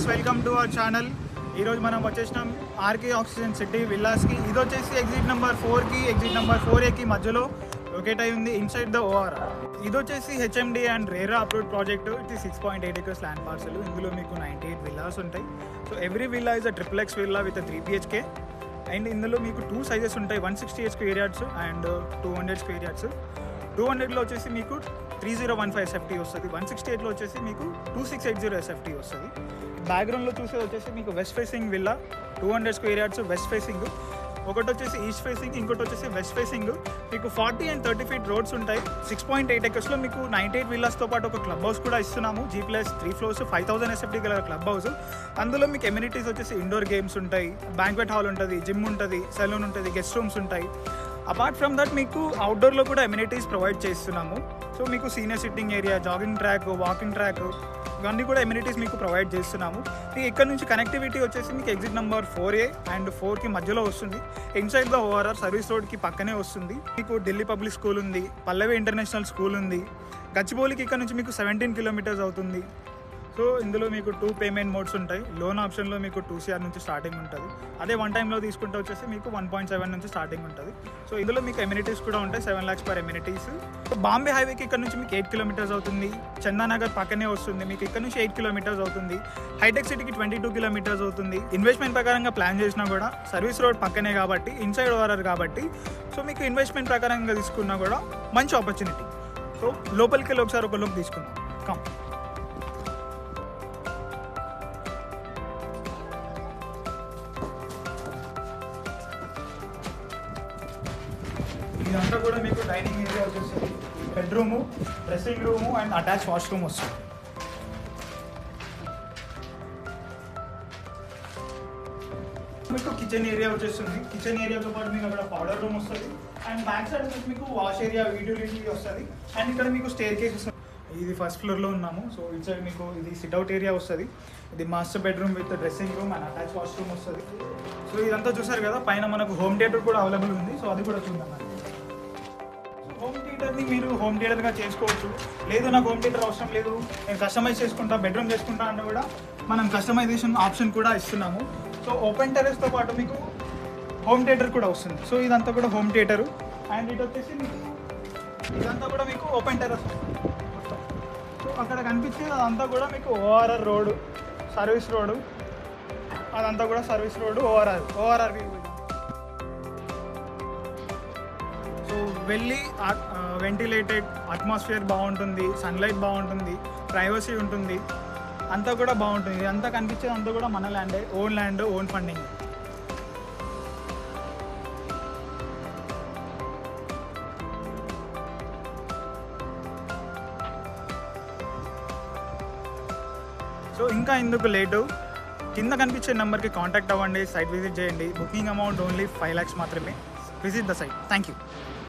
Welcome to our channel. ఈరోజు మనం వచ్చేసినాం ఆర్కే ఆక్సిజన్ సిటీ విల్లాస్కి. ఇది వచ్చేసి ఎగ్జిట్ నెంబర్ 4కి ఎగ్జిట్ నెంబర్ 4Aకి మధ్యలో లొకేట్ అయి ఉంది ఇన్సైడ్ ద ఓఆర్ఆర్. ఇది వచ్చేసి HMD and RERA approved project. ఇది 6.8 acres ల్యాండ్ పార్సల్. ఇందులో మీకు 98 విల్లాస్ ఉంటాయి. So every villa is a triple X villa with 3 BHK. And ఇందులో మీకు 2 సైజెస్ ఉంటాయి, 160 square yards and 200 square yards. 200లో వచ్చేసి మీకు 3015 SFT వస్తుంది, 168లో వచ్చేసి మీకు 2680 SFT వస్తుంది. బ్యాక్గ్రౌండ్లో చూసేది వచ్చేసి మీకు west facing villa, 200 square yards west facing. ఒకటి వచ్చేసి ఈస్ట్ ఫేసింగ్, ఇంకోటి వచ్చేసి వెస్ట్ ఫేసింగ్. మీకు 40 and 30 feet రోడ్స్ ఉంటాయి. 6.8 acresలో మీకు 98 విల్లాస్తో పాటు ఒక క్లబ్ హౌస్ కూడా ఇస్తున్నాము. G+3 floors 5000 SFT గల క్లబ్ హౌస్. అందులో మీకు ఎమ్యూనిటీస్ వచ్చేసి ఇండోర్ గేమ్స్ ఉంటాయి, బ్యాంక్వెట్ హాల్ ఉంటుంది, జిమ్ ఉంటుంది, సెలూన్ ఉంటుంది, గెస్ట్ రూమ్స్ ఉంటాయి. అపార్ట్ ఫ్రమ్ దట్ మీకు అవుట్డోర్లో కూడా ఎమ్యూనిటీస్ ప్రొవైడ్ చేస్తున్నాము. సో మీకు senior sitting area, jogging track, walking track, ఇవన్నీ కూడా ఎమ్యూనిటీస్ మీకు ప్రొవైడ్ చేస్తున్నాము. మీకు ఇక్కడ నుంచి కనెక్టివిటీ వచ్చేసి మీకు ఎగ్జిట్ నెంబర్ 4A అండ్ 4కి మధ్యలో వస్తుంది. ఇన్సైడ్ ద ఓఆర్ఆర్ సర్వీస్ రోడ్కి పక్కనే వస్తుంది. మీకు ఢిల్లీ పబ్లిక్ స్కూల్ ఉంది, పల్లవి ఇంటర్నేషనల్ స్కూల్ ఉంది. గచ్చిబౌలికి ఇక్కడ నుంచి మీకు 17 kilometers అవుతుంది. సో ఇందులో మీకు 2 పేమెంట్ మోడ్స్ ఉంటాయి. లోన్ ఆప్షన్లో మీకు 2 CR నుంచి స్టార్టింగ్ ఉంటుంది. అదే 1 టైంలో తీసుకుంటే వచ్చేసి మీకు 1.7 నుంచి స్టార్టింగ్ ఉంటుంది. సో ఇందులో మీకు ఎమ్యూనిటీస్ కూడా ఉంటాయి, 7 lakhs per ఎమ్యూనిటీస్. బాంబే హైవేకి ఇక్కడ నుంచి మీకు 8 kilometers అవుతుంది. చందానగర్ పక్కనే వస్తుంది, మీకు ఇక్కడ నుంచి 8 kilometers అవుతుంది. హైటెక్ సిటీకి 22 kilometers అవుతుంది. ఇన్వెస్ట్మెంట్ ప్రకారంగా ప్లాన్ చేసినా కూడా సర్వీస్ రోడ్ పక్కనే కాబట్టి, ఇన్సైడ్ ఓఆర్ఆర్ కాబట్టి, సో మీకు ఇన్వెస్ట్మెంట్ ప్రకారంగా తీసుకున్నా కూడా మంచి ఆపర్చునిటీ. సో లోపలికి వెళ్ళి ఒకసారి ఒక లుక్ తీసుకుందాం. కమ్. ఇదంతా కూడా మీకు డైనింగ్ ఏరియా వచ్చేస్తుంది. Bedroom, dressing room and attach washroom వస్తుంది. మీకు కిచెన్ ఏరియా వచ్చేస్తుంది. కిచెన్ ఏరియాతో పాటు మీకు అక్కడ పౌడర్ రూమ్ వస్తుంది. అండ్ బ్యాక్ సైడ్ వచ్చేసి మీకు వాష్ ఏరియా, యూటిలిటీ వస్తుంది. అండ్ ఇక్కడ మీకు స్టేర్ కేస్ వస్తుంది. ఇది ఫస్ట్ ఫ్లోర్లో ఉన్నాము. సో ఇటు సైడ్ మీకు ఇది సిట్అవుట్ ఏరియా వస్తుంది. ఇది master bedroom with dressing room and attach washroom వస్తుంది. సో ఇదంతా చూసారు కదా, పైన మనకు హోమ్ థియేటర్ కూడా అవైలబుల్ ఉంది. సో అది కూడా చూద్దాం. హోమ్ థియేటర్ని మీరు హోమ్ థియేటర్గా చేసుకోవచ్చు. లేదు నాకు హోమ్ థియేటర్ అవసరం లేదు, నేను కస్టమైజ్ చేసుకుంటా, బెడ్రూమ్ చేసుకుంటా అన్న కూడా మనం కస్టమైజేషన్ ఆప్షన్ కూడా ఇస్తున్నాము. సో ఓపెన్ టెరెస్తో పాటు మీకు హోమ్ థియేటర్ కూడా వస్తుంది. సో ఇదంతా కూడా హోమ్ థియేటరు. అండ్ ఇటు వచ్చేసి మీకు ఇదంతా కూడా మీకు ఓపెన్ టెరెస్ మొత్తం. సో అక్కడ కనిపించేది అదంతా కూడా మీకు ఓఆర్ఆర్ రోడ్, సర్వీస్ రోడ్డు, అదంతా కూడా service road, ORR view. So వెళ్ళి వెంటిలేటెడ్ అట్మాస్ఫియర్ బాగుంటుంది, సన్లైట్ బాగుంటుంది, ప్రైవసీ ఉంటుంది, అంతా కూడా బాగుంటుంది. ఇదంతా కనిపించేది అంతా కూడా మన ల్యాండే, own land, own funding. So ఇంకా ఎందుకు లేటు, కింద కనిపించే నెంబర్కి కాంటాక్ట్ అవ్వండి, సైట్ విజిట్ చేయండి. బుకింగ్ అమౌంట్ ఓన్లీ 5 lakhs మాత్రమే. Visit the site. Thank you.